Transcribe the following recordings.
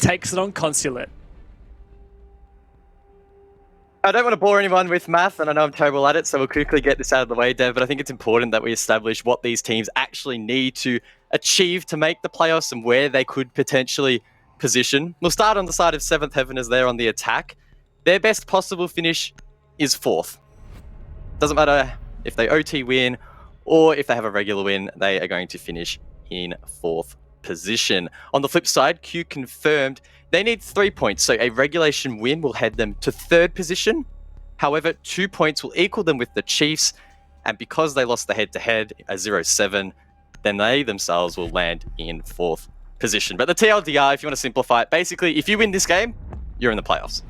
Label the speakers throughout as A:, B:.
A: takes it on Consulate.
B: I don't want to bore anyone with math, and I know I'm terrible at it, so we'll quickly get this out of the way, Dev, but I think it's important that we establish what these teams actually need to achieve to make the playoffs and where they could potentially position. We'll start on the side of 7th Heaven as they're on the attack. Their best possible finish is 4th. Doesn't matter if they OT win or if they have a regular win, they are going to finish in 4th position. On the flip side, QConfirmed, they need 3 points, so a regulation win will head them to 3rd position. However, 2 points will equal them with the Chiefs, and because they lost the head-to-head, a 0-7, then they themselves will land in 4th position. But the TLDR, if you want to simplify it, basically, if you win this game, you're in the playoffs.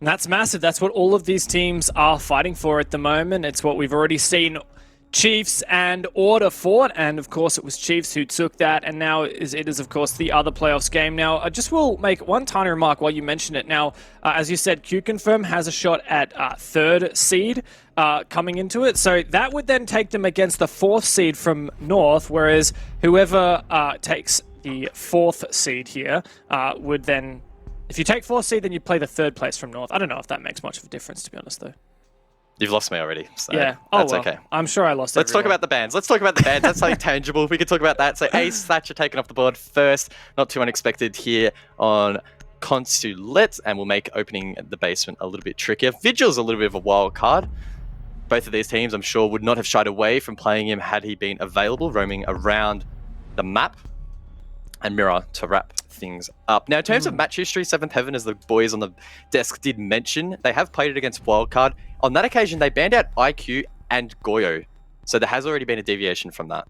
A: And that's massive. That's what all of these teams are fighting for at the moment. It's what we've already seen Chiefs and Order fought, and of course it was Chiefs who took that, and now it is of course the other playoffs game. Now, I just will make one tiny remark while you mention it. Now, as you said, QConfirm has a shot at 3rd seed coming into it, so that would then take them against the 4th seed from North, whereas whoever takes the 4th seed here would then, if you take 4th seed, then you play the 3rd place from North. I don't know if that makes much of a difference, to be honest, though.
B: You've lost me already, so
A: yeah.
B: That's okay.
A: I'm sure I lost
B: Let's talk about the bans. That's something tangible. We can talk about that. So Ace Thatcher taken off the board first. Not too unexpected here on Consulate, and we'll make opening the basement a little bit trickier. Vigil's a little bit of a wild card. Both of these teams, I'm sure, would not have shied away from playing him had he been available, roaming around the map. And Mirror to wrap things up. Now, in terms of match history, 7th Heaven, as the boys on the desk did mention, they have played it against Wildcard. On that occasion, they banned out IQ and Goyo. So there has already been a deviation from that.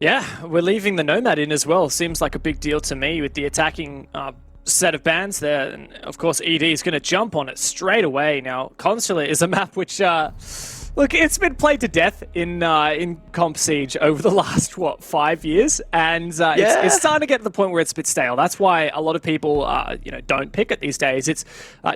A: Yeah, we're leaving the Nomad in as well. Seems like a big deal to me with the attacking set of bans there. And of course, ED is going to jump on it straight away. Now, Consulate is a map which... look, it's been played to death in Comp Siege over the last, 5 years? And it's starting to get to the point where it's a bit stale. That's why a lot of people, don't pick it these days. It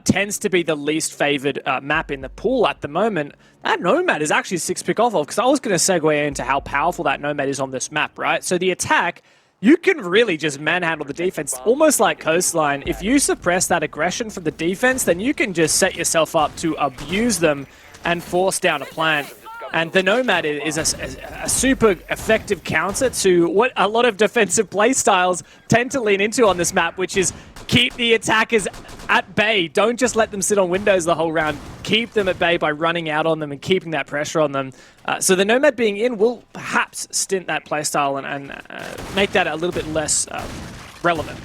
A: tends to be the least favored map in the pool at the moment. That Nomad is actually 6-pick off of, because I was going to segue into how powerful that Nomad is on this map, right? So the attack, you can really just manhandle the defense, almost like Coastline. If you suppress that aggression from the defense, then you can just set yourself up to abuse them and force down a plant. And the Nomad is a super effective counter to what a lot of defensive play styles tend to lean into on this map, which is keep the attackers at bay. Don't just let them sit on windows the whole round. Keep them at bay by running out on them and keeping that pressure on them. So the Nomad being in will perhaps stint that playstyle and make that a little bit less relevant.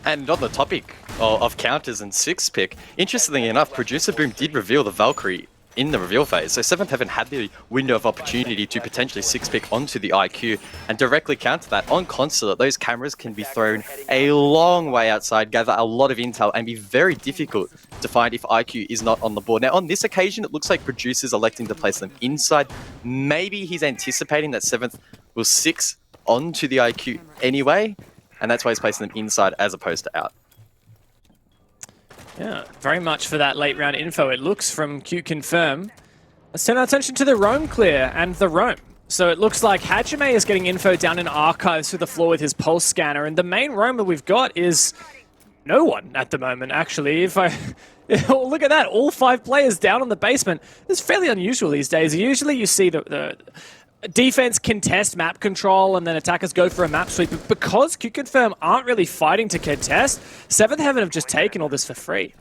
B: And on the topic of counters and 6-pick, interestingly enough, Producer Boom did reveal the Valkyrie in the reveal phase. So 7th Heaven had the window of opportunity to potentially 6-pick onto the IQ and directly counter that. On Consulate, those cameras can be thrown a long way outside, gather a lot of intel, and be very difficult to find if IQ is not on the board. Now, on this occasion, it looks like Producer's electing to place them inside. Maybe he's anticipating that 7th will 6 onto the IQ anyway, and that's why he's placing them inside as opposed to out.
A: Yeah, very much for that late round info, it looks, from QConfirm. Let's turn our attention to the roam clear and the roam. So it looks like Hajime is getting info down in archives through the floor with his pulse scanner, and the main roamer we've got is no one at the moment, actually. Oh, look at that, all 5 players down on the basement. It's fairly unusual these days. Usually you see the defense contest map control and then attackers go for a map sweep. But because QConfirm aren't really fighting to contest, 7th Heaven have just taken all this for free.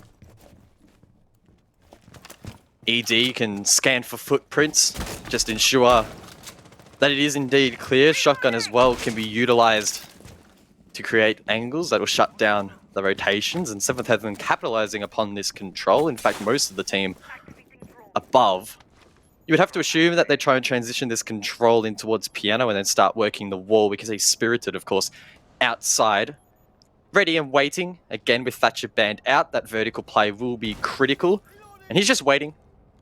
B: ED can scan for footprints, just ensure that it is indeed clear. Shotgun as well can be utilized to create angles that will shut down the rotations, and 7th Heaven capitalizing upon this control. In fact, most of the team above, you would have to assume that they try and transition this control in towards Piano and then start working the wall, because he's Spirited, of course, outside. Ready and waiting. Again, with Thatcher banned out, that vertical play will be critical. And he's just waiting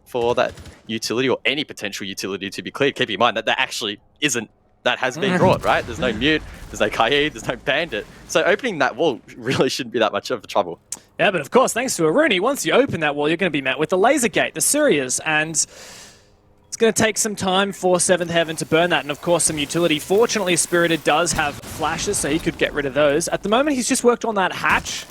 B: for that utility, or any potential utility, to be cleared. Keep in mind that there actually isn't. That has been brought, right? There's no Mute, there's no Kaid, there's no Bandit. So opening that wall really shouldn't be that much of a trouble.
A: Yeah, but of course, thanks to Aruni, once you open that wall, you're going to be met with the Laser Gate, the Sirius, and It's going to take some time for 7th Heaven to burn that, and of course some utility. Fortunately, Spirited does have flashes, so he could get rid of those. At the moment, he's just worked on that hatch.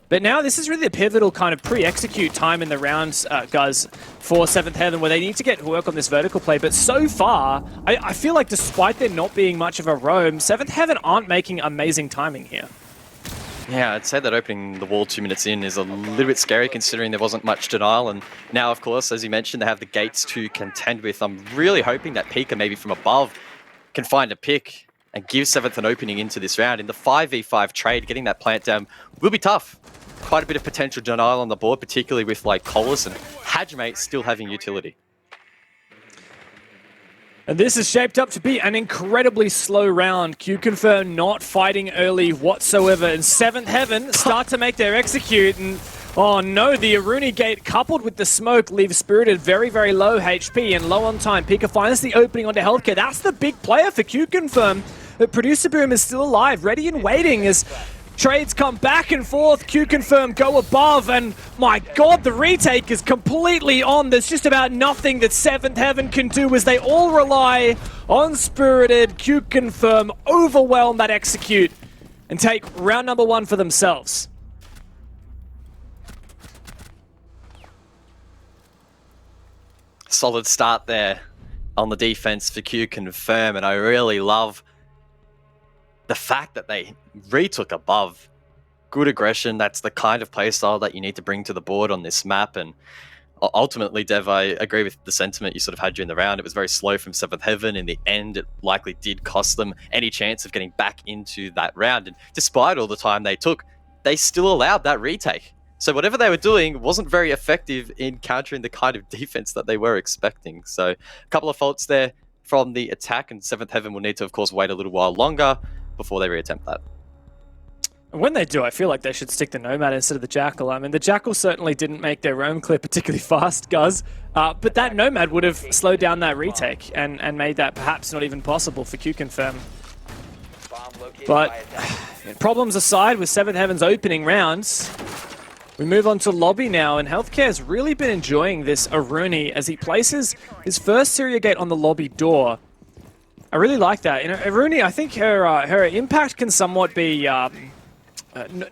A: But now this is really a pivotal kind of pre-execute time in the rounds, guys, for 7th Heaven, where they need to get work on this vertical play. But so far, I feel like despite there not being much of a roam, 7th Heaven aren't making amazing timing here.
B: Yeah, I'd say that opening the wall 2 minutes in is a little bit scary considering there wasn't much denial. And now, of course, as you mentioned, they have the gates to contend with. I'm really hoping that Pika, maybe from above, can find a pick and give 7th an opening into this round. In the 5v5 trade, getting that plant down will be tough. Quite a bit of potential denial on the board, particularly with like Colas and Hajime still having utility.
A: And this is shaped up to be an incredibly slow round. QConfirm not fighting early whatsoever. And 7th Heaven start to make their execute. And oh no, the Aruni gate coupled with the smoke leaves Spirited very, very low HP and low on time. Pika finds the opening onto Healthcare. That's the big player for QConfirm. But Producer Boom is still alive, ready and waiting as trades come back and forth. QConfirm go above, and my god, the retake is completely on. There's just about nothing that 7th Heaven can do as they all rely on Spirited. QConfirm overwhelm that execute and take round number 1 for themselves.
B: Solid start there on the defense for QConfirm, and I really love the fact that they retook above. Good aggression. That's the kind of playstyle that you need to bring to the board on this map. And ultimately, Dev, I agree with the sentiment you sort of had during the round. It was very slow from 7th Heaven. In the end, it likely did cost them any chance of getting back into that round. And despite all the time they took, they still allowed that retake. So whatever they were doing wasn't very effective in countering the kind of defense that they were expecting. So a couple of faults there from the attack, and 7th Heaven will need to, of course, wait a little while longer before they reattempt that.
A: When they do, I feel like they should stick the Nomad instead of the Jackal. I mean, the Jackal certainly didn't make their roam clear particularly fast, Guz, but that Nomad would have slowed down that retake and made that perhaps not even possible for QConfirm. But problems aside, with 7th Heaven's opening rounds, we move on to lobby now, and Healthcare has really been enjoying this Aruni as he places his first Syria gate on the lobby door. I really like that. You know, Aruni, I think her impact can somewhat be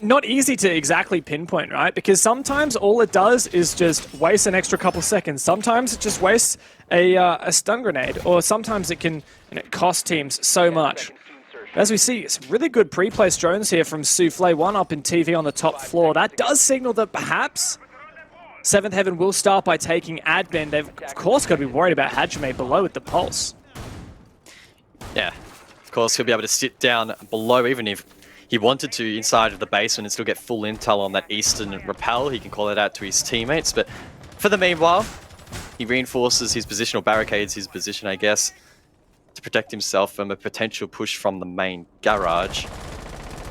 A: not easy to exactly pinpoint, right? Because sometimes all it does is just waste an extra couple seconds. Sometimes it just wastes a stun grenade, or sometimes it can cost teams so much. As we see, some really good pre-placed drones here from Souffle, one up in TV on the top floor. That does signal that perhaps 7th Heaven will start by taking admin. They've, of course, got to be worried about Hajime below with the pulse.
B: Yeah, of course, he'll be able to sit down below, even if he wanted to, inside of the basement and still get full intel on that eastern rappel. He can call it out to his teammates, but for the meanwhile, he reinforces his position, or barricades his position, I guess, to protect himself from a potential push from the main garage.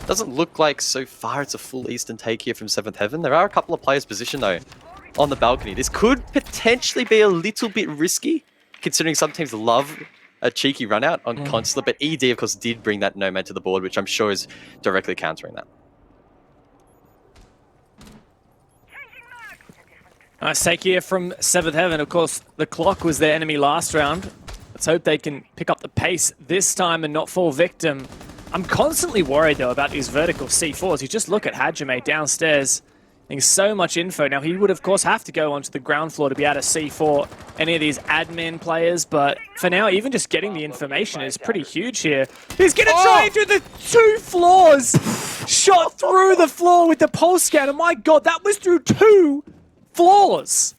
B: Doesn't look like so far it's a full eastern take here from 7th Heaven. There are a couple of players positioned, though, on the balcony. This could potentially be a little bit risky, considering some teams love a cheeky run out on Consulate, but ED, of course, did bring that Nomad to the board, which I'm sure is directly countering that.
A: Nice take here from 7th Heaven. Of course, the clock was their enemy last round. Let's hope they can pick up the pace this time and not fall victim. I'm constantly worried, though, about these vertical C4s. You just look at Hajime downstairs. There's so much info. Now, he would, of course, have to go onto the ground floor to be able to C4 any of these admin players, but for now, even just getting the information is pretty huge here. He's going to try through the 2 floors! Shot through the floor with the pulse scanner. My god, that was through 2 floors!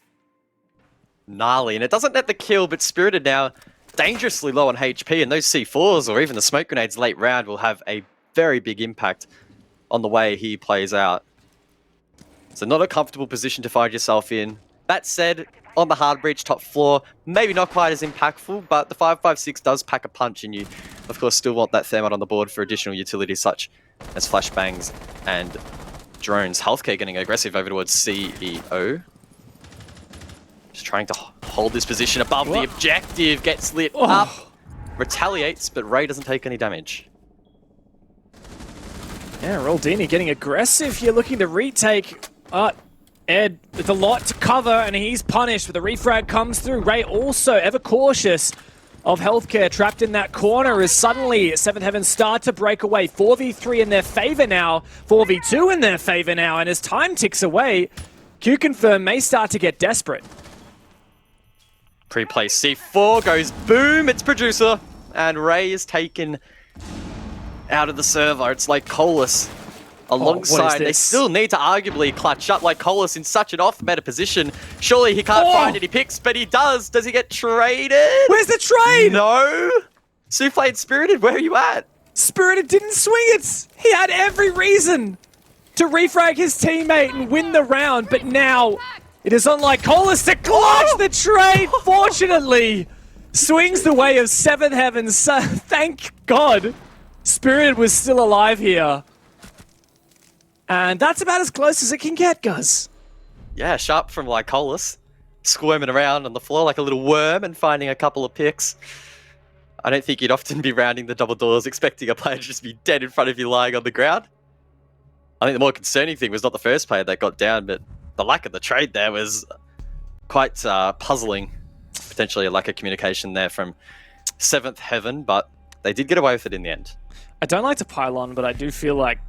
B: Gnarly, and it doesn't net the kill, but Spirited now dangerously low on HP, and those C4s or even the smoke grenades late round will have a very big impact on the way he plays out. So not a comfortable position to find yourself in. That said, on the hard breach top floor, maybe not quite as impactful, but the 5.56 does pack a punch, and you, of course, still want that thermite on the board for additional utilities such as flashbangs and drones. Healthcare getting aggressive over towards CEO. Just trying to hold this position above the objective, gets lit up, retaliates, but Ray doesn't take any damage.
A: Yeah, Roldini getting aggressive here, looking to retake. Ed with a lot to cover, and he's punished, but the refrag comes through. Ray also ever cautious of Healthcare, trapped in that corner as suddenly Seventh Heaven start to break away. 4v3 in their favor now, 4v2 in their favor now, and as time ticks away, QConfirm may start to get desperate.
B: Pre-play C4 goes boom, it's Producer, and Ray is taken out of the server. It's like Colas alongside. They still need to arguably clutch up. Like Colas in such an off-meta position. Surely he can't find any picks, but he does. Does he get traded?
A: Where's the trade?
B: No. Souffle and Spirited, where are you at?
A: Spirited didn't swing it. He had every reason to refrag his teammate and win the round, but now it is on like Colas to clutch the trade. Fortunately, swings the way of Seventh Heaven. So, thank God Spirited was still alive here. And that's about as close as it can get, Guz.
B: Yeah, sharp from like Colas, squirming around on the floor like a little worm and finding a couple of picks. I don't think you'd often be rounding the double doors expecting a player to just be dead in front of you lying on the ground. I think the more concerning thing was not the first player that got down, but the lack of the trade there was quite puzzling. Potentially a lack of communication there from Seventh Heaven, but they did get away with it in the end.
A: I don't like to pile on, but I do feel like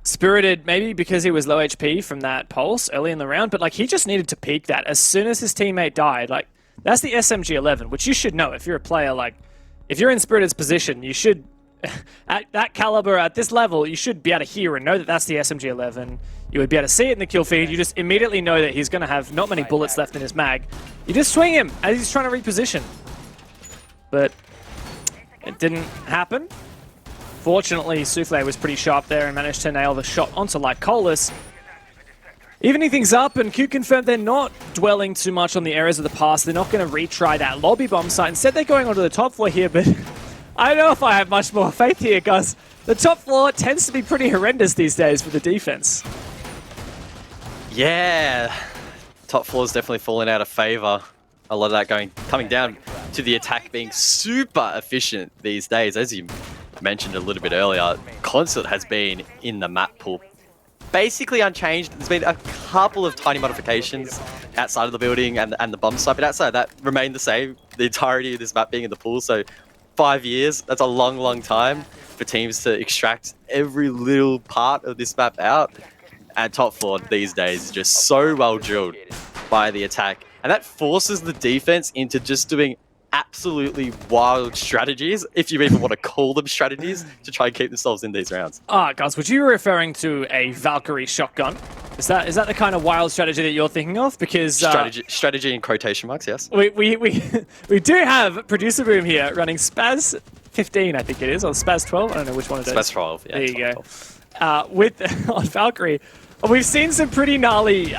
A: Spirited, maybe because he was low HP from that pulse early in the round, but like he just needed to peak that as soon as his teammate died. Like that's the SMG-11, which you should know if you're a player. Like if you're in Spirited's position, you should, at that caliber, at this level, you should be able to hear and know that that's the SMG-11. You would be able to see it in the kill feed. You just immediately know that he's going to have not many bullets left in his mag. You just swing him as he's trying to reposition. But it didn't happen. Fortunately, Souffle was pretty sharp there and managed to nail the shot onto like Colas. Evening things up, and QConfirm, they're not dwelling too much on the errors of the past. They're not going to retry that lobby bomb site. Instead, they're going onto the top floor here, but I don't know if I have much more faith here, guys. The top floor tends to be pretty horrendous these days for the defense.
B: Yeah, top floor's definitely fallen out of favor. A lot of that coming down to the attack being super efficient these days. As you mentioned a little bit earlier, Concert has been in the map pool basically unchanged. There's been a couple of tiny modifications outside of the building and the bomb site, but outside of that remained the same, the entirety of this map being in the pool. So 5 years, that's a long time for teams to extract every little part of this map out. And top floor these days is just so well drilled by the attack, and that forces the defense into just doing absolutely wild strategies, if you even want to call them strategies, to try and keep themselves in these rounds.
A: Guys, would you be referring to a Valkyrie shotgun? Is that the kind of wild strategy that you're thinking of? Because
B: strategy in quotation marks, yes.
A: We do have Producer Boom here running Spaz 15, I think it is, or Spaz 12. I don't know which one it is.
B: Spaz 12, yeah.
A: There you go. On Valkyrie, we've seen some pretty gnarly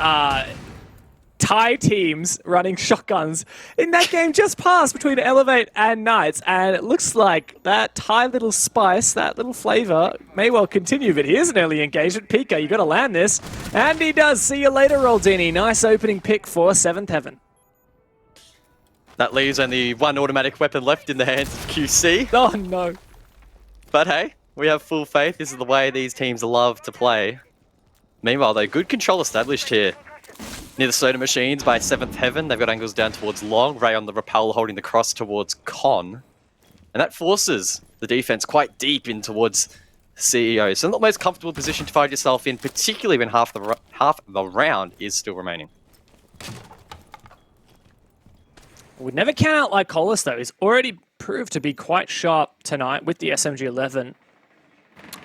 A: Thai teams running shotguns in that game just passed between Elevate and Knights, and it looks like that Thai little spice, that little flavor, may well continue, but here's an early engagement. Pika, you got to land this, and he does. See you later, Roldini. Nice opening pick for Seventh Heaven.
B: That leaves only one automatic weapon left in the hands of QC.
A: Oh no.
B: But hey, we have full faith. This is the way these teams love to play. Meanwhile, though, good control established here near the soda machines by Seventh Heaven. They've got angles down towards Long. Ray on the rappel holding the cross towards Con. And that forces the defense quite deep in towards CEO. So not the most comfortable position to find yourself in, particularly when half the round is still remaining.
A: Would never count out like Colas, though. He's already proved to be quite sharp tonight with the SMG-11.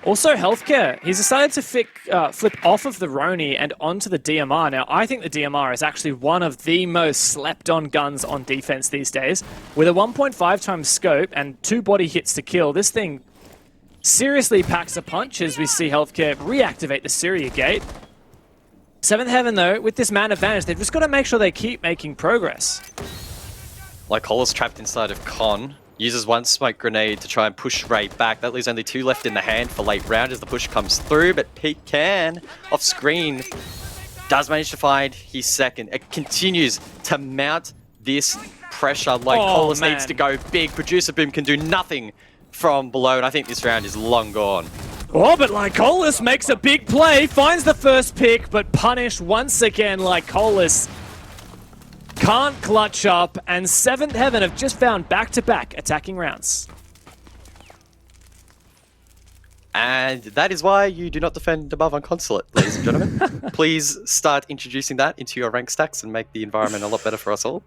A: Also, Healthcare. He's decided to flip off of the Roni and onto the DMR. Now, I think the DMR is actually one of the most slept-on guns on defense these days. With a 1.5 times scope and 2 body hits to kill, this thing seriously packs a punch as we see Healthcare reactivate the Syria gate. Seventh Heaven, though, with this man advantage, they've just got to make sure they keep making progress.
B: Like Colas trapped inside of Con. Uses one smoke grenade to try and push Ray back. That leaves only 2 left in the hand for late round as the push comes through, but Pekan, off screen, does manage to find his second. It continues to mount this pressure. Like Colas needs to go big. Producer Boom can do nothing from below, and I think this round is long gone
A: Oh, but Lycolis makes a big play, finds the first pick, but punished once again. Lycolis can't clutch up, and 7th Heaven have just found back-to-back attacking rounds.
B: And that is why you do not defend above on Consulate, ladies and gentlemen. Please start introducing that into your rank stacks and make the environment a lot better for us all.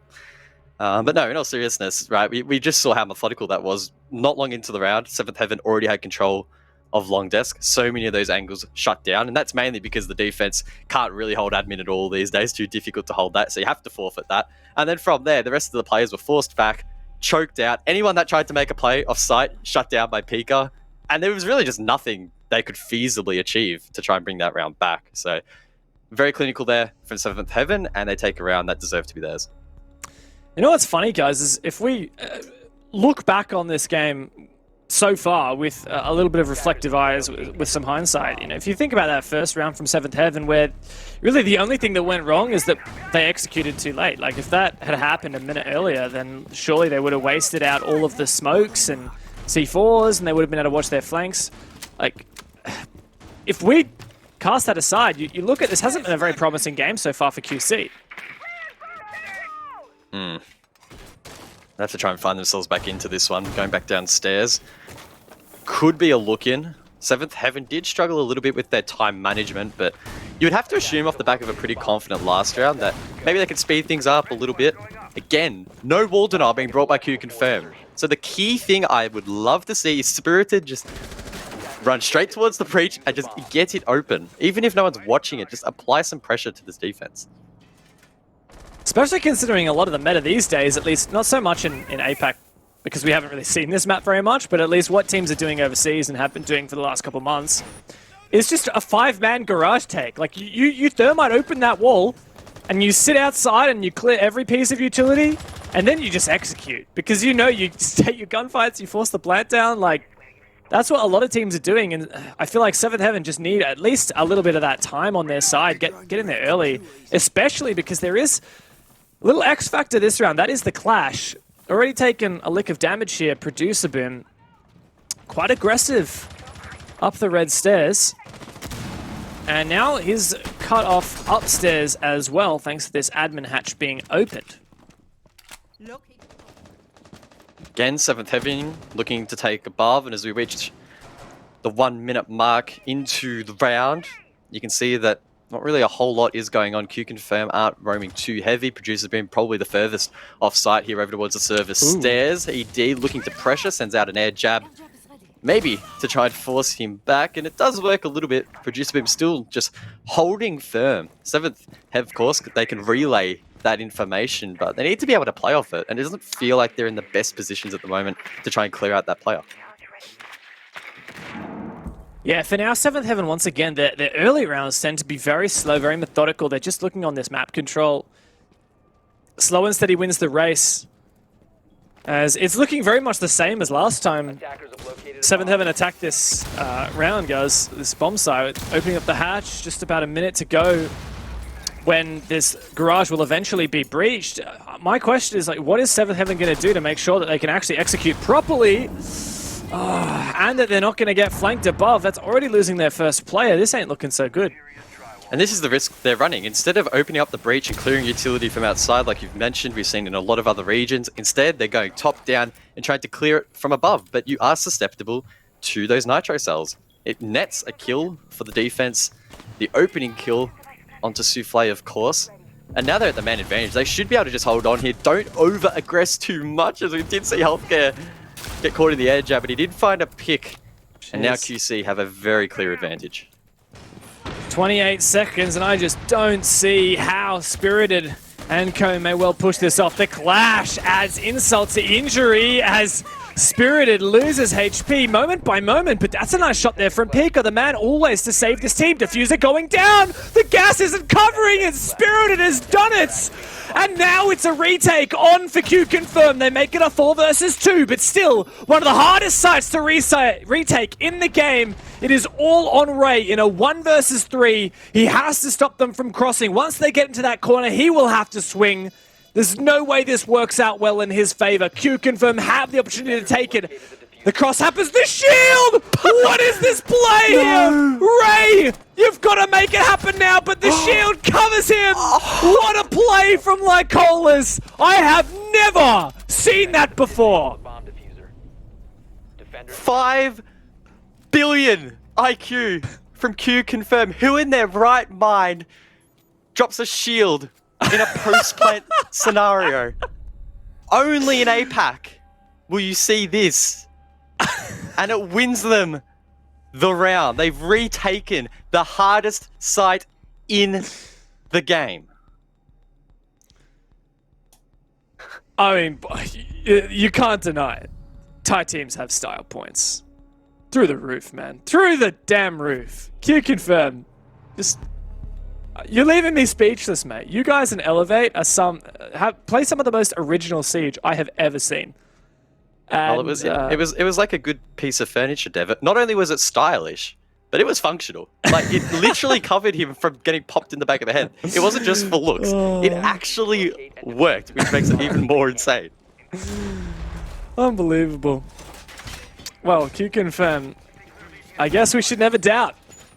B: But no, in all seriousness, right, we just saw how methodical that was. Not long into the round, 7th Heaven already had control of long desk. So many of those angles shut down, and that's mainly because the defense can't really hold admin at all these days. Too difficult to hold that, so you have to forfeit that. And then from there, the rest of the players were forced back, choked out. Anyone that tried to make a play off site, shut down by Pika. And there was really just nothing they could feasibly achieve to try and bring that round back. So very clinical there from 7th Heaven, and they take a round that deserved to be theirs.
A: You know what's funny, guys, is if we look back on this game so far with a little bit of reflective eyes, with some hindsight, you know, if you think about that first round from 7th Heaven, where really the only thing that went wrong is that they executed too late. Like, if that had happened a minute earlier, then surely they would have wasted out all of the smokes and C4s, and they would have been able to watch their flanks. Like, if we cast that aside, you look at this, hasn't been a very promising game so far for QC.
B: They have to try and find themselves back into this one, going back downstairs. Could be a look-in. 7th Heaven did struggle a little bit with their time management, but you would have to assume off the back of a pretty confident last round that maybe they could speed things up a little bit. Again, no wall denial being brought by QConfirm. So the key thing I would love to see is Spirited just run straight towards the breach and just get it open. Even if no one's watching it, just apply some pressure to this defense.
A: Especially considering a lot of the meta these days, at least not so much in APAC, because we haven't really seen this map very much, but at least what teams are doing overseas and have been doing for the last couple months is just a 5-man garage take. Like, you thermite open that wall, and you sit outside and you clear every piece of utility, and then you just execute. Because you know you just take your gunfights, you force the plant down, like, that's what a lot of teams are doing, and I feel like 7th Heaven just need at least a little bit of that time on their side, get in there early, especially because there is a little X factor this round. That is the clash. Already taken a lick of damage here, Producer Boom. Quite aggressive up the red stairs. And now he's cut off upstairs as well, thanks to this admin hatch being opened.
B: Again, 7th Heaven looking to take above, and as we reach the 1 minute mark into the round, you can see that not really a whole lot is going on. QConfirm aren't roaming too heavy. Producer's been probably the furthest off site here over towards the service stairs. ED looking to pressure, sends out an air jab, maybe to try and force him back, and it does work a little bit. Producer Beam still just holding firm. 7th Heaven, of course, they can relay that information, but they need to be able to play off it, and it doesn't feel like they're in the best positions at the moment to try and clear out that player.
A: Yeah, for now, 7th Heaven, once again, their early rounds tend to be very slow, very methodical. They're just looking on this map control. Slow and steady wins the race. As it's looking very much the same as last time 7th Heaven attacked this round, guys. This bomb site, opening up the hatch, just about a minute to go when this garage will eventually be breached. My question is, like, what is 7th Heaven going to do to make sure that they can actually execute properly? And that they're not going to get flanked above. That's already losing their first player. This ain't looking so good.
B: And this is the risk they're running. Instead of opening up the breach and clearing utility from outside, like you've mentioned, we've seen in a lot of other regions, instead they're going top down and trying to clear it from above. But you are susceptible to those nitro cells. It nets a kill for the defense, the opening kill onto Souffle, of course. And now they're at the man advantage. They should be able to just hold on here. Don't over-aggress too much, as we did see Healthcare get caught in the air jab, but he did find a pick. And now QC have a very clear advantage.
A: 28 seconds, and I just don't see how Spirited and Co may well push this off. The clash adds insult to injury as Spirited loses HP moment by moment, but that's a nice shot there from Pika, the man always to save this team. Diffuser going down, the gas isn't covering it, Spirited has done it! And now it's a retake on for QConfirm. They make it a 4 versus 2, but still one of the hardest sites to retake in the game. It is all on Ray in a 1 versus 3. He has to stop them from crossing. Once they get into that corner, he will have to swing. There's no way this works out well in his favor. QConfirm have the opportunity to take it. The cross happens, the shield! What is this play here? Ray, you've got to make it happen now, but the shield covers him! What a play from Lycolas! I have never seen that before!
B: 5 billion IQ from QConfirm. Who in their right mind drops a shield in a post-plant scenario? Only in APAC will you see this. And it wins them the round. They've retaken the hardest site in the game.
A: I mean, you can't deny it. Thai teams have style points. Through the roof, man. Through the damn roof. QConfirm. Just... You're leaving me speechless, mate. You guys in Elevate are play some of the most original Siege I have ever seen. And,
B: well, it was like a good piece of furniture, Dev. Not only was it stylish, but it was functional. Like, it literally covered him from getting popped in the back of the head. It wasn't just for looks. It actually worked, which makes it even more insane.
A: Unbelievable. Well, QConfirm, I guess we should never doubt.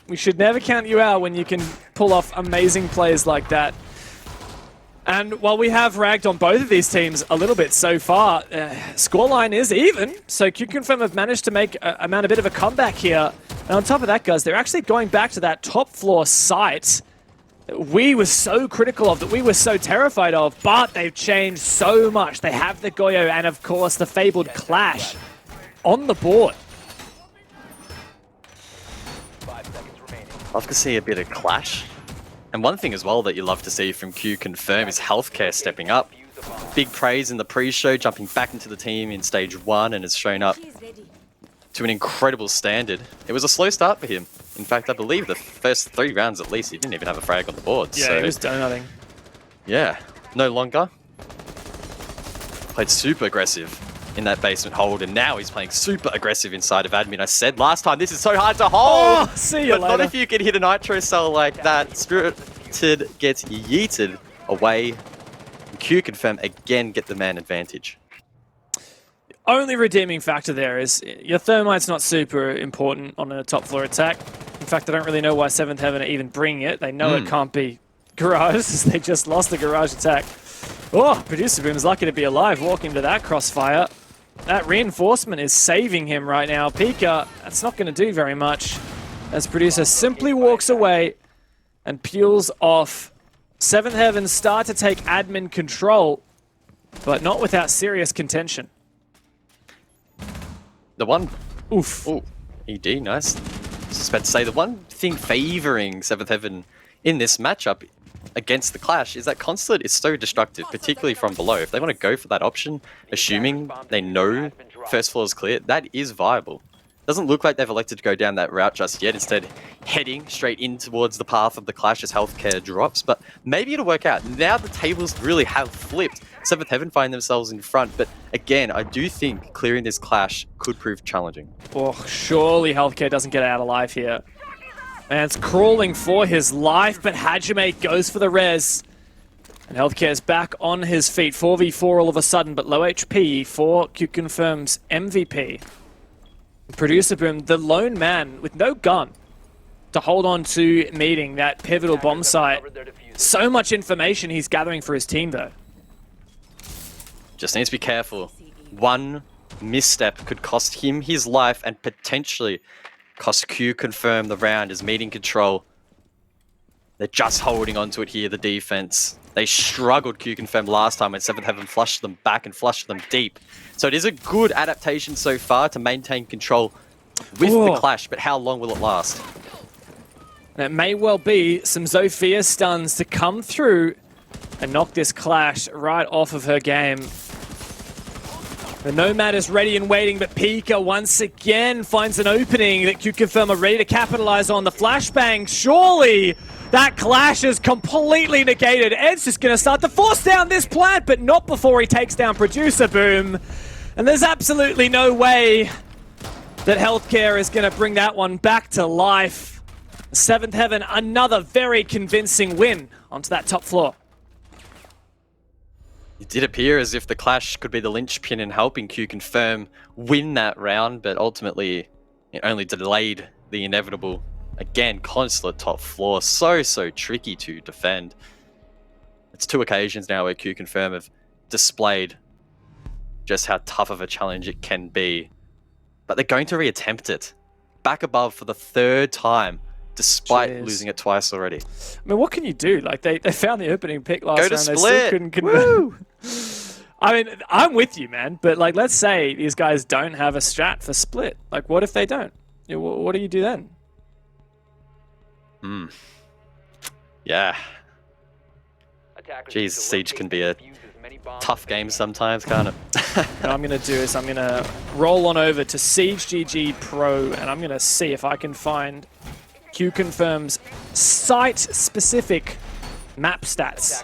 A: We should never count you out when you can pull off amazing plays like that. And while we have ragged on both of these teams a little bit so far, scoreline is even. So QConfirm have managed to mount a bit of a comeback here. And on top of that, guys, they're actually going back to that top floor site that we were so critical of, that we were so terrified of, but they've changed so much. They have the Goyo and, of course, the fabled Clash on the board.
B: Love to see a bit of Clash. And one thing as well that you love to see from QConfirm is healthcare stepping up. Big praise in the pre-show, jumping back into the team in stage 1 and has shown up to an incredible standard. It was a slow start for him. In fact, I believe the first 3 rounds at least, he didn't even have a frag on the board.
A: Yeah,
B: so,
A: he was donuting.
B: Yeah, no longer. Played super aggressive in that basement hold, and now he's playing super aggressive inside of admin. I said last time, this is so hard to hold!
A: Oh, see you
B: but
A: later.
B: Not if you can hit a Nitro Cell like that. Spirited gets yeeted away. QConfirm again get the man advantage.
A: The only redeeming factor there is your Thermite's not super important on a top floor attack. In fact, I don't really know why 7th Heaven are even bringing it. They know it can't be Garage, as they just lost the Garage attack. Oh, Producer Boom is lucky to be alive walking to that crossfire. That reinforcement is saving him right now. Pika, that's not going to do very much, as Producer simply walks away and peels off. 7th Heaven start to take admin control, but not without serious contention.
B: The one...
A: Oof.
B: Oh, ED, nice. Just about to say, the one thing favouring 7th Heaven in this matchup against the Clash is that Consulate is so destructive, particularly from below. If they want to go for that option, assuming they know first floor is clear, that is viable. Doesn't look like they've elected to go down that route just yet, instead heading straight in towards the path of the Clash as healthcare drops, but maybe it'll work out. Now the tables really have flipped. 7th Heaven find themselves in front, but again, I do think clearing this Clash could prove challenging.
A: Oh, surely healthcare doesn't get out alive here. Man's crawling for his life, but Hajime goes for the res. And healthcare's back on his feet. 4v4 all of a sudden, but low HP for QConfirm's MVP. Producer Boom, the lone man with no gun to hold on to meeting that pivotal bomb site. So much information he's gathering for his team, though.
B: Just needs to be careful. One misstep could cost him his life and potentially cost QConfirm the round as meeting control. They're just holding onto it here, the defense. They struggled QConfirm last time when 7th Heaven flushed them back and flushed them deep. So it is a good adaptation so far to maintain control with the Clash, but how long will it last?
A: And it may well be some Zofia stuns to come through and knock this Clash right off of her game. The Nomad is ready and waiting, but Pika once again finds an opening that QConfirm are ready to capitalize on. The flashbang, surely that Clash is completely negated. Ed's just going to start to force down this plant, but not before he takes down Producer Boom. And there's absolutely no way that healthcare is going to bring that one back to life. 7th Heaven, another very convincing win onto that top floor.
B: It did appear as if the clash could be the linchpin in helping QConfirm win that round, but ultimately it only delayed the inevitable. Again, Consulate top floor, so tricky to defend. It's 2 occasions now where QConfirm have displayed just how tough of a challenge it can be. But they're going to reattempt it. Back above for the 3rd time, despite losing it twice already.
A: I mean, what can you do? Like, they found the opening pick last round.
B: Split.
A: They still couldn't convert. I mean, I'm with you, man. But, like, let's say these guys don't have a strat for split. Like, what if they don't? What do you do then?
B: Yeah. Jeez, Siege can be a tough game sometimes, can't it?
A: What I'm going to do is I'm going to roll on over to Siege GG Pro, and I'm going to see if I can find QConfirm's site-specific map stats.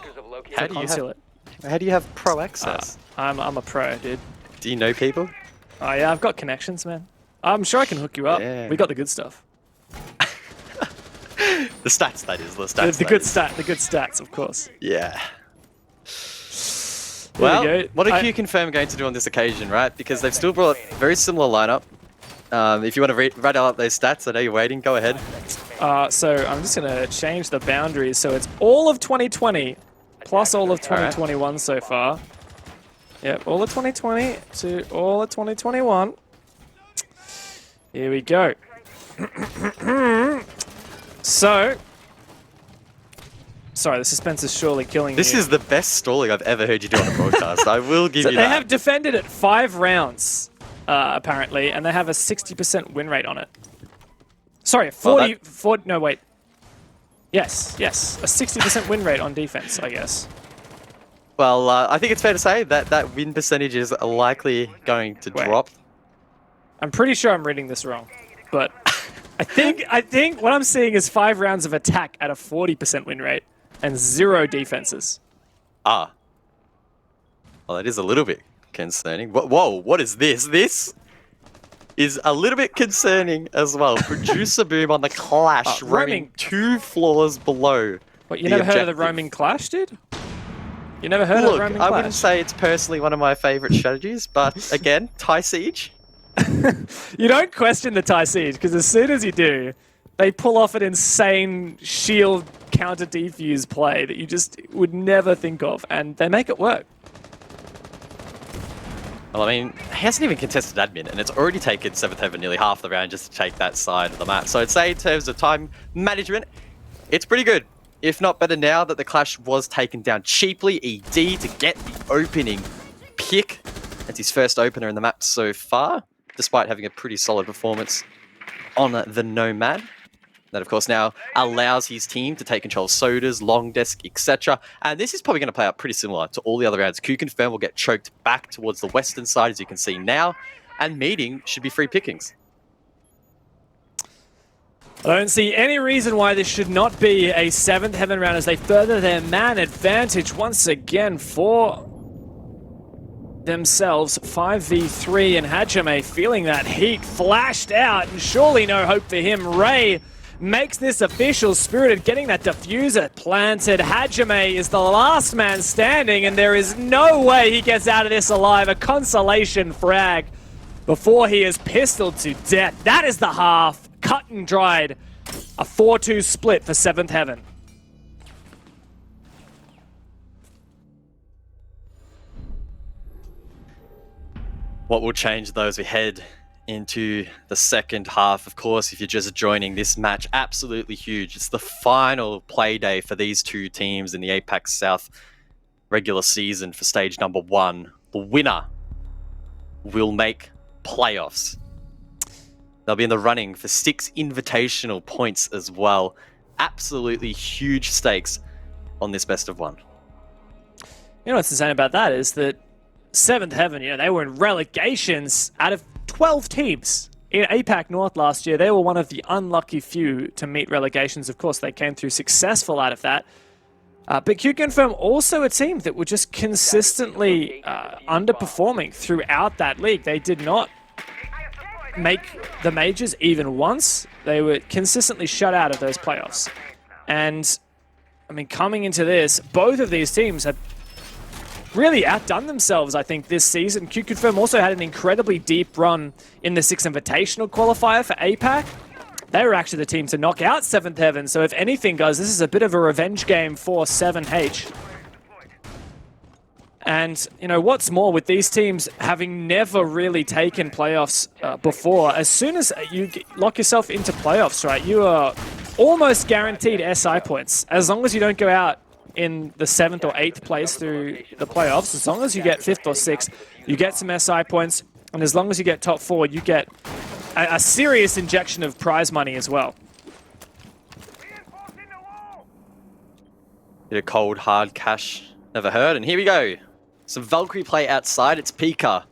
B: How do you have pro access?
A: I'm a pro, dude.
B: Do you know people?
A: Oh yeah, I've got connections, man. I'm sure I can hook you up.
B: Yeah.
A: We got the good stuff.
B: The stats, that is. The stats.
A: The good stats, of course.
B: Yeah.
A: There
B: Well,
A: we go.
B: what are QConfirm going to do on this occasion, right? Because they've still brought a very similar lineup. If you want to read out those stats, I know you're waiting. Go ahead.
A: So I'm just going to change the boundaries. So it's all of 2020 plus all of 2021 so far. Yep, all of 2020 to all of 2021. Here we go. So, sorry, the suspense is surely killing
B: This
A: you.
B: is the best stalling I've ever heard you do on a broadcast. I will give you
A: They
B: that.
A: have defended it 5 rounds, apparently, and they have a 60% win rate on it. Sorry, 40... no, wait. Yes, a 60% win rate on defense, I guess.
B: Well, I think it's fair to say that that win percentage is likely going to drop.
A: I'm pretty sure I'm reading this wrong, but I think what I'm seeing is 5 rounds of attack at a 40% win rate and 0 defenses.
B: Ah. Well, that is a little bit concerning. Whoa, what is this? This is a little bit concerning as well. Producer Boom on the Clash, roaming 2 floors below.
A: What, you never heard of the roaming Clash, dude? You never heard of roaming Clash?
B: I wouldn't say it's personally one of my favorite strategies, but again, Thai Siege.
A: You don't question the Thai Siege, because as soon as you do, they pull off an insane shield counter defuse play that you just would never think of, and they make it work.
B: Well, I mean, he hasn't even contested admin, and it's already taken 7th Heaven nearly half the round just to take that side of the map. So I'd say in terms of time management, it's pretty good. If not better now that the Clash was taken down cheaply. ED to get the opening pick. That's his first opener in the map so far, despite having a pretty solid performance on the Nomad. That, of course, now allows his team to take control of Sodas, Long Desk, etc. And this is probably going to play out pretty similar to all the other rounds. QConfirm will get choked back towards the western side, as you can see now, and Meeting should be free pickings.
A: I don't see any reason why this should not be a 7th Heaven round as they further their man advantage once again for themselves. 5v3, and Hajime feeling that heat flashed out, and surely no hope for him. Ray makes this official. Spirited getting that diffuser planted. Hajime is the last man standing, and there is no way he gets out of this alive. A consolation frag before he is pistoled to death. That is the half. Cut and dried. A 4-2 split for 7th Heaven.
B: What will change though as we head into the second half? Of course, if you're just joining this match, absolutely huge. It's the final play day for these two teams in the APAC South regular season for stage number 1. The winner will make playoffs. They'll be in the running for 6 invitational points as well. Absolutely huge stakes on this best of 1.
A: You know what's insane about that is that 7th Heaven, they were in relegations out of 12 teams in APAC North last year. They were one of the unlucky few to meet relegations. Of course, they came through successful out of that. But QConfirm also a team that were just consistently underperforming throughout that league. They did not make the majors even once. They were consistently shut out of those playoffs. And, I mean, coming into this, both of these teams have really outdone themselves, I think, this season. QConfirm also had an incredibly deep run in the 6 Invitational qualifier for APAC. They were actually the team to knock out 7th Heaven, so if anything, guys, this is a bit of a revenge game for 7H. And, you know, what's more, with these teams having never really taken playoffs before, as soon as you lock yourself into playoffs, right, you are almost guaranteed SI points. As long as you don't go out in the 7th or 8th place through the playoffs, as long as you get 5th or 6th, you get some SI points, and as long as you get top 4, you get a serious injection of prize money as well.
B: Bit of cold, hard cash, never heard, and here we go. Some Valkyrie play outside. It's Pika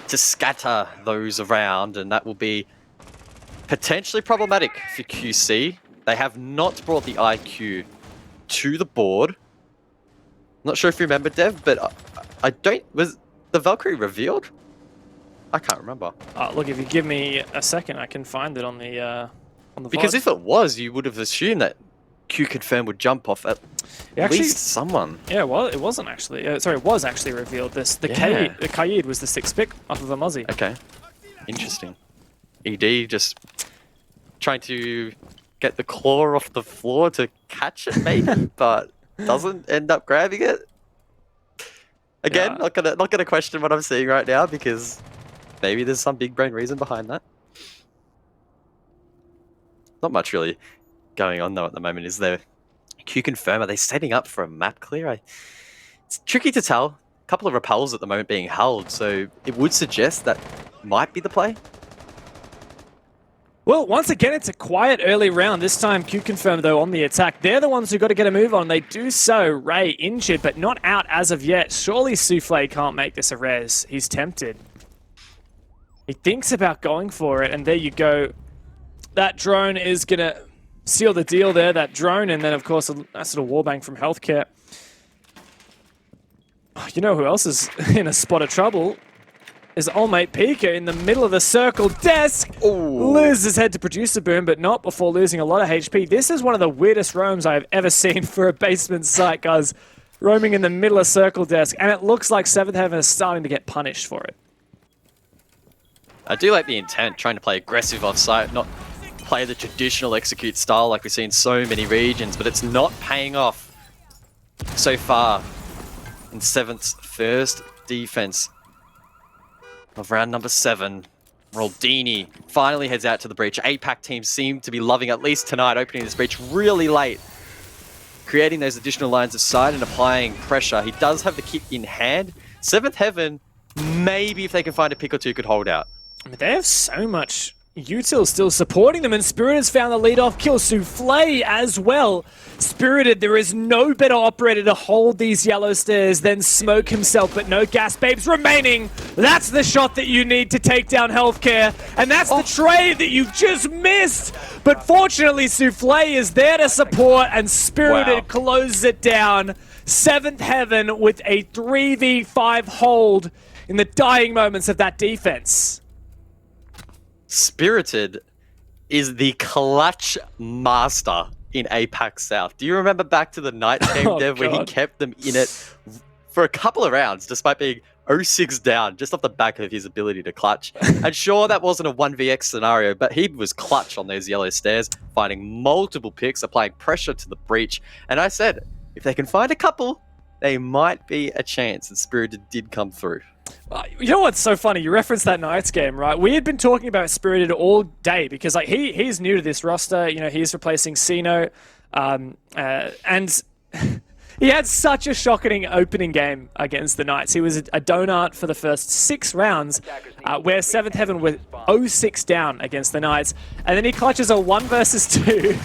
B: to scatter those around, and that will be potentially problematic for QC. They have not brought the IQ to the board. I'm not sure if you remember, Dev, but I don't... Was the Valkyrie revealed? I can't remember.
A: Look, if you give me a second, I can find it on the
B: Because
A: VOD.
B: if it was, you would have assumed that QConfirm would jump off at least someone.
A: Yeah, well, it wasn't actually. Sorry, it was actually revealed. The Kaid was the 6th pick off of a Mozzie.
B: Okay. Interesting. ED just trying to get the claw off the floor to catch it, maybe, but doesn't end up grabbing it. Again, not gonna question what I'm seeing right now, because maybe there's some big brain reason behind that. Not much really going on though at the moment, is there? QConfirm, are they setting up for a map clear? It's tricky to tell. A couple of repels at the moment being held, so it would suggest that might be the play.
A: Well, once again, it's a quiet early round. This time, QConfirm, though, on the attack. They're the ones who got to get a move on. They do so. Ray injured, but not out as of yet. Surely Souffle can't make this a res. He's tempted. He thinks about going for it, and there you go. That drone is going to seal the deal there, that drone, and then, of course, a nice little wallbang from Healthcare. You know who else is in a spot of trouble? Is old mate Pika in the middle of the circle desk.
B: Ooh.
A: Loses his head to Producer Boom, but not before losing a lot of HP. This is one of the weirdest roams I have ever seen for a basement site, guys. Roaming in the middle of circle desk, and it looks like 7th Heaven is starting to get punished for it.
B: I do like the intent, trying to play aggressive off-site, not play the traditional execute style like we see in so many regions, but it's not paying off so far in 7th's first defense of round number 7. Roldini finally heads out to the breach. APAC teams seem to be loving, at least tonight, opening this breach really late, creating those additional lines of sight and applying pressure. He does have the kit in hand. 7th Heaven, maybe if they can find a pick or two, could hold out.
A: I mean, they have so much util still supporting them, and Spirit has found the lead-off kill. Souffle as well. Spirited, there is no better operator to hold these yellow stairs than Smoke himself, but no gas babes remaining. That's the shot that you need to take down Healthcare, and that's the trade that you just missed. But fortunately, Souffle is there to support, and Spirited closes it down. 7th Heaven with a 3v5 hold in the dying moments of that defense.
B: Spirited is the clutch master in APAC South. Do you remember back to the Knights game, Dev, where he kept them in it for a couple of rounds, despite being 0-6 down, just off the back of his ability to clutch? And sure, that wasn't a 1vx scenario, but he was clutch on those yellow stairs, finding multiple picks, applying pressure to the breach. And I said, if they can find a couple, they might be a chance, and Spirited did come through.
A: You know what's so funny? You referenced that Knights game, right? We had been talking about Spirited all day because like he's new to this roster. You know, he's replacing Sino, and he had such a shocking opening game against the Knights. He was a donut for the first 6 rounds, where 7th Heaven were 0-6 down against the Knights, and then he clutches a 1 versus 2.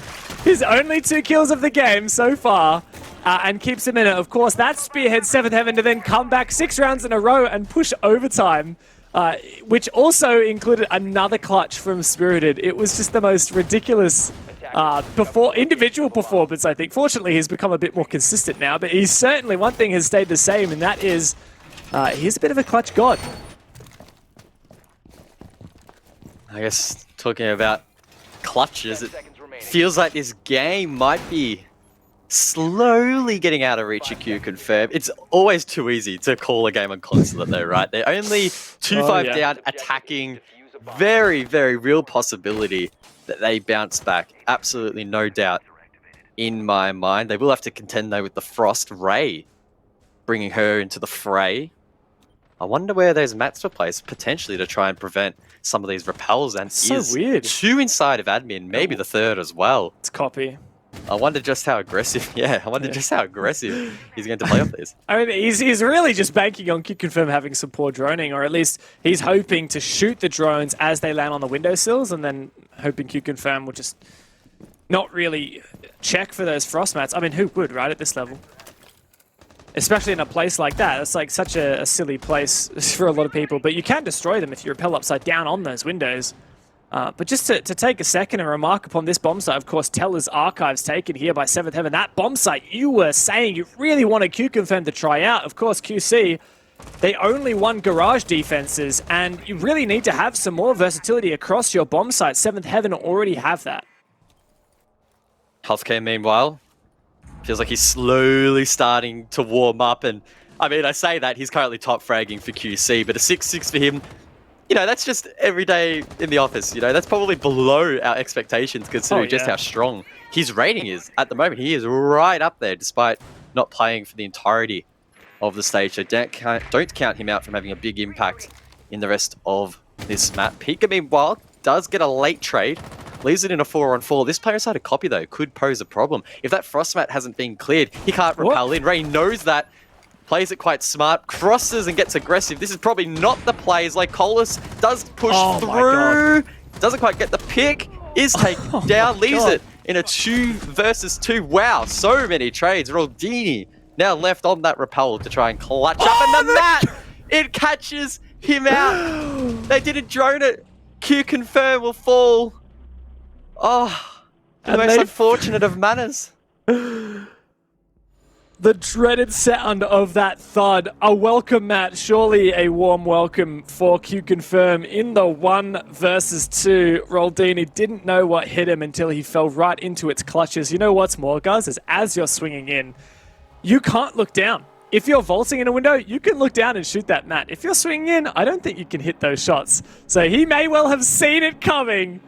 A: His only 2 kills of the game so far. And keeps him in it. Of course, that spearheads 7th Heaven to then come back 6 rounds in a row and push overtime, which also included another clutch from Spirited. It was just the most ridiculous individual performance, I think. Fortunately, he's become a bit more consistent now, but he's certainly, one thing has stayed the same, and that is he's a bit of a clutch god.
B: I guess talking about clutches, it feels like this game might be slowly getting out of reach of QConfirm. It's always too easy to call a game on Consulate though, right? They're only 2-5 down, attacking. Very, very real possibility that they bounce back. Absolutely no doubt in my mind. They will have to contend though with the Frost Ray, bringing her into the fray. I wonder where those mats were placed, potentially to try and prevent some of these repels. And
A: so weird.
B: 2 inside of admin, maybe the 3rd as well.
A: It's copy.
B: I wonder just how aggressive. Yeah, I wonder just how aggressive he's going to play off this.
A: I mean, he's really just banking on QConfirm having some poor droning, or at least he's hoping to shoot the drones as they land on the windowsills, and then hoping QConfirm will just not really check for those frost mats. I mean, who would, right, at this level? Especially in a place like that. It's like such a silly place for a lot of people, but you can destroy them if you repel upside down on those windows. But just to take a second and remark upon this bomb site, of course, Teller's Archives taken here by 7th Heaven. That bomb site you were saying you really wanted QConfirm to try out. Of course, QC, they only won garage defenses, and you really need to have some more versatility across your bomb site. 7th Heaven already have that.
B: Healthcare, meanwhile, feels like he's slowly starting to warm up. And I mean, I say that he's currently top fragging for QC, but a 6-6 for him, you know, that's just every day in the office. You know, that's probably below our expectations considering just how strong his rating is at the moment. He is right up there despite not playing for the entirety of the stage. So don't count him out from having a big impact in the rest of this map. Pika, meanwhile, does get a late trade. Leaves it in a 4-on-4. This player inside a copy, though, could pose a problem. If that frost mat hasn't been cleared, he can't repel in. Ray knows that. Plays it quite smart, crosses and gets aggressive. This is probably not the plays. Like Colas does push through, doesn't quite get the pick, is taken down, leaves it in a 2 versus 2. Wow, so many trades. Roldini now left on that repel to try and clutch up, and the mat, it catches him out. They didn't drone it. QConfirm will fall. Oh, the most unfortunate of manners.
A: The dreaded sound of that thud. A welcome mat, surely a warm welcome for QConfirm in the 1 versus 2. Roldini didn't know what hit him until he fell right into its clutches. You know what's more, guys, is as you're swinging in, you can't look down. If you're vaulting in a window, you can look down and shoot that mat. If you're swinging in, I don't think you can hit those shots. So he may well have seen it coming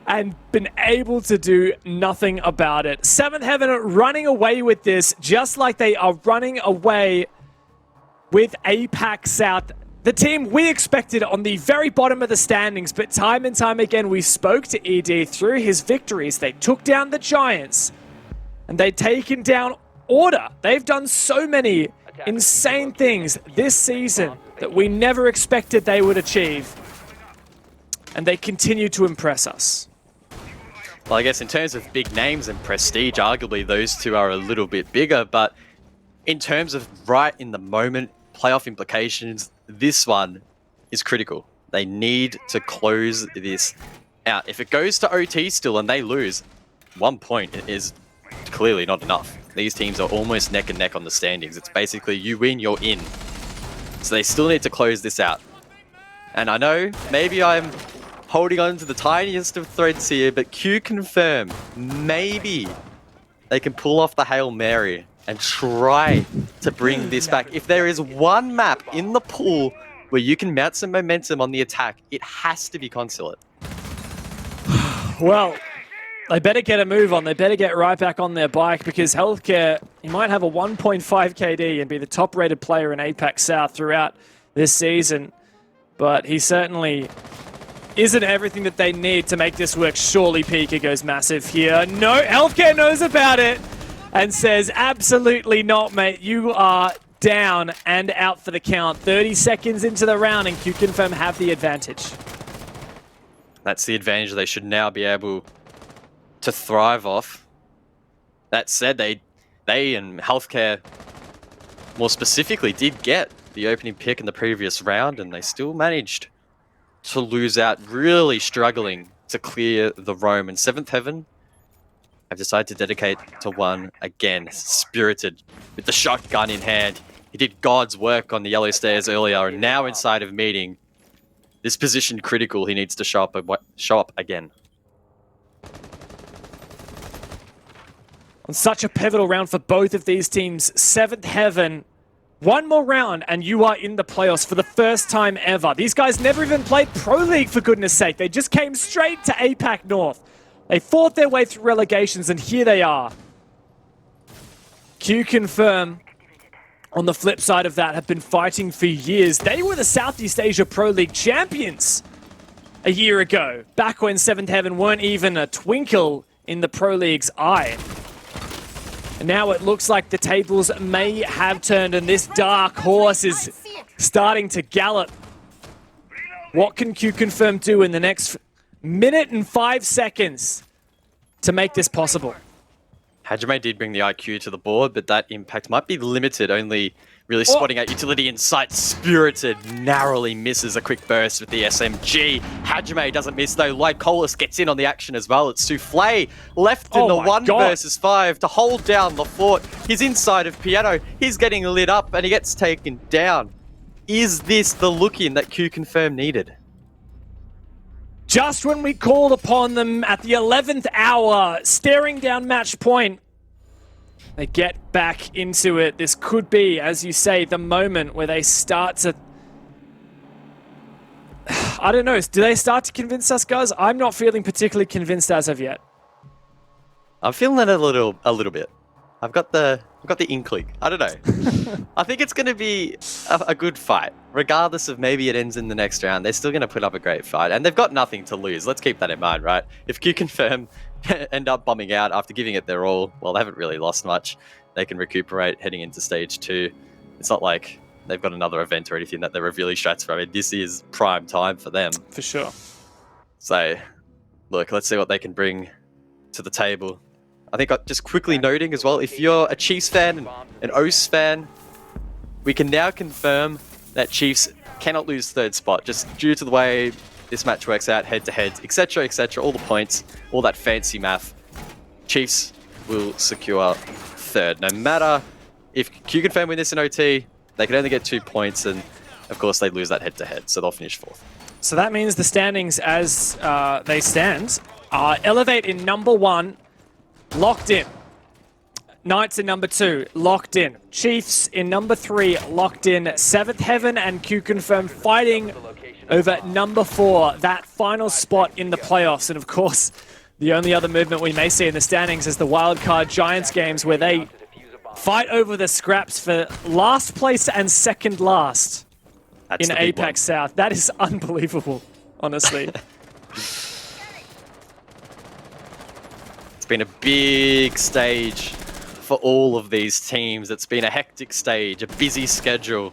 A: and been able to do nothing about it. 7th Heaven running away with this, just like they are running away with APAC South. The team we expected on the very bottom of the standings, but time and time again we spoke to ED through his victories. They took down the Giants, and they've taken down Order. They've done so many insane things this season that we never expected they would achieve. And they continue to impress us.
B: Well, I guess in terms of big names and prestige, arguably those two are a little bit bigger, but in terms of right in the moment, playoff implications, this one is critical. They need to close this out. If it goes to OT still and they lose, 1 point is clearly not enough. These teams are almost neck and neck on the standings. It's basically you win, you're in. So they still need to close this out. And I know maybe I'm holding on to the tiniest of threads here, but QConfirm, maybe they can pull off the Hail Mary and try to bring this back. If there is one map in the pool where you can mount some momentum on the attack, it has to be Consulate.
A: Well, they better get a move on. They better get right back on their bike, because Healthcare, he might have a 1.5 KD and be the top-rated player in APAC South throughout this season, but he certainly isn't everything that they need to make this work. Surely Pika goes massive here. No, Healthcare knows about it and says, absolutely not, mate. You are down and out for the count. 30 seconds into the round, and QConfirm have the advantage.
B: That's the advantage they should now be able to thrive off. That said, they and Healthcare more specifically did get the opening pick in the previous round, and they still managed to lose out, really struggling to clear the roam. And 7th Heaven have decided to dedicate to one again. Spirited with the shotgun in hand. He did God's work on the yellow stairs earlier, and now inside of meeting. This position critical, he needs to show up again.
A: on such a pivotal round for both of these teams. Seventh Heaven, one more round and you are in the playoffs for the first time ever. These guys never even played Pro League, for goodness sake. They just came straight to APAC North. They fought their way through relegations and here they are. QConfirm, on the flip side of that, have been fighting for years. They were the Southeast Asia Pro League champions a year ago, back when Seventh Heaven weren't even a twinkle in the Pro League's eye. And now it looks like the tables may have turned and this dark horse is starting to gallop. What can QConfirm do in the next minute and 5 seconds to make this possible?
B: Hajime did bring the IQ to the board, but that impact might be limited, only really spotting out utility in sight. Spirited narrowly misses a quick burst with the SMG. Hajime doesn't miss though. Lycolis gets in on the action as well. It's Souffle left in the 1 versus 5 to hold down the fort. He's inside of Piano. He's getting lit up and he gets taken down. Is this the look-in that QConfirm needed?
A: Just when we called upon them at the 11th hour, staring down match point, they get back into it. This could be, as you say, the moment where they start to... I don't know, do they start to convince us, guys? I'm not feeling particularly convinced as of yet.
B: I'm feeling it a little bit. I've got the inkling. I don't know. I think it's going to be a good fight. Regardless of maybe it ends in the next round, they're still going to put up a great fight. And they've got nothing to lose. Let's keep that in mind, right? If QConfirm end up bombing out after giving it their all, well, they haven't really lost much. They can recuperate heading into stage 2. It's not like they've got another event or anything that they're revealing strats for. I mean, this is prime time for them.
A: For sure.
B: So, look, let's see what they can bring to the table. I think just quickly noting as well, if you're a Chiefs fan and an OS fan, we can now confirm that Chiefs cannot lose third spot, just due to the way this match works out, head-to-head, etc., all the points, all that fancy math. Chiefs will secure third. No matter if QConfirm win this in OT, they can only get 2 points, and of course they lose that head-to-head, so they'll finish 4th.
A: So that means the standings as they stand are Elevate in number 1, locked in. Knights in number 2, locked in. Chiefs in number 3, locked in. Seventh Heaven and QConfirm fighting over number 4, that final spot in the playoffs. And of course, the only other movement we may see in the standings is the wildcard Giants games, where they fight over the scraps for last place and second last in APAC South. That is unbelievable, honestly.
B: It's been a big stage for all of these teams. It's been a hectic stage, a busy schedule,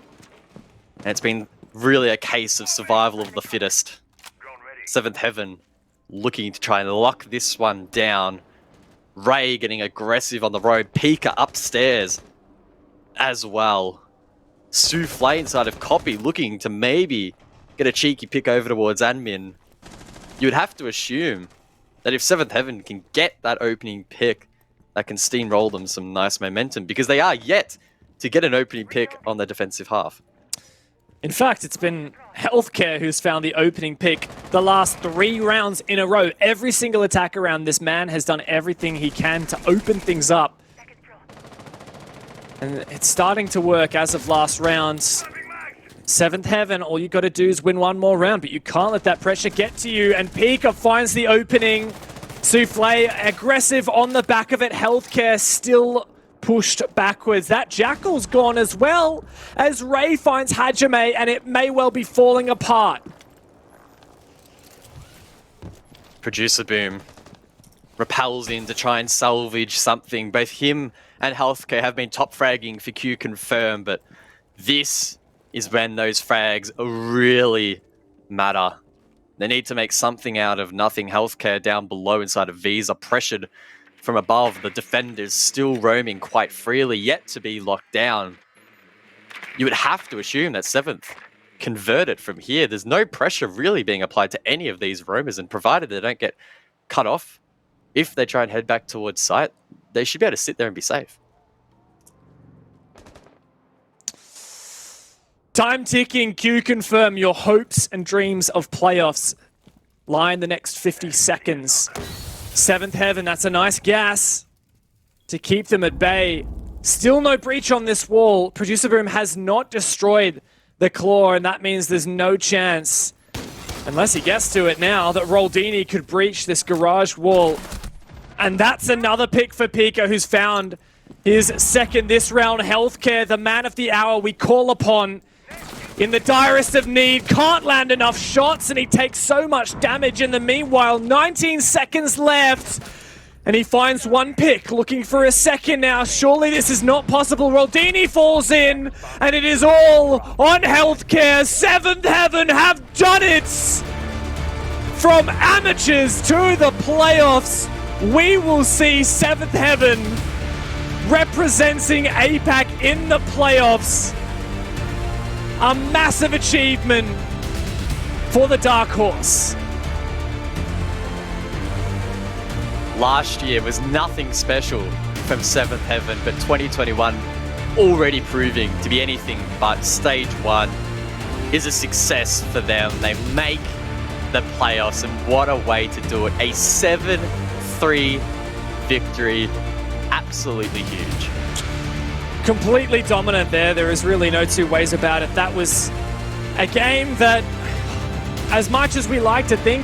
B: and it's been really a case of survival of the fittest. Seventh Heaven looking to try and lock this one down. Ray getting aggressive on the road. Pika upstairs as well. Souffle inside of Copy looking to maybe get a cheeky pick over towards admin. You would have to assume that if Seventh Heaven can get that opening pick, that can steamroll them some nice momentum, because they are yet to get an opening pick on the defensive half.
A: In fact, it's been Healthcare who's found the opening pick the last 3 rounds in a row. Every single attack around, this man has done everything he can to open things up. And it's starting to work as of last round. Seventh Heaven, all you got to do is win one more round, but you can't let that pressure get to you. And Pika finds the opening. Souffle aggressive on the back of it. Healthcare still pushed backwards. That Jackal's gone as well as Ray finds Hajime, and it may well be falling apart.
B: Producer Boom repels in to try and salvage something. Both him and Healthcare have been top fragging for QConfirm, but this is when those frags really matter. They need to make something out of nothing. Healthcare down below inside of Visa, pressured from above. The defenders still roaming quite freely, yet to be locked down. You would have to assume that Seventh converted from here. There's no pressure really being applied to any of these roamers, and provided they don't get cut off, if they try and head back towards site, they should be able to sit there and be safe.
A: Time ticking. QConfirm, your hopes and dreams of playoffs lie in the next 50 seconds. Seventh Heaven, that's a nice gas to keep them at bay. Still no breach on this wall. Producer Boom has not destroyed the claw, and that means there's no chance, unless he gets to it now, that Roldini could breach this garage wall. And that's another pick for Pika, who's found his second this round. Healthcare, the man of the hour we call upon in the direst of need. Can't land enough shots, and he takes so much damage in the meanwhile. 19 seconds left. And he finds one pick, looking for a second now. Surely this is not possible. Roldini falls in, and it is all on Healthcare. Seventh Heaven have done it! From amateurs to the playoffs, we will see Seventh Heaven representing APAC in the playoffs. A massive achievement for the Dark Horse.
B: Last year was nothing special from Seventh Heaven, but 2021 already proving to be anything but stage one is a success for them. They make the playoffs, and what a way to do it. A 7-3 victory, absolutely huge.
A: Completely dominant there. There is really no two ways about it. That was a game that, as much as we like to think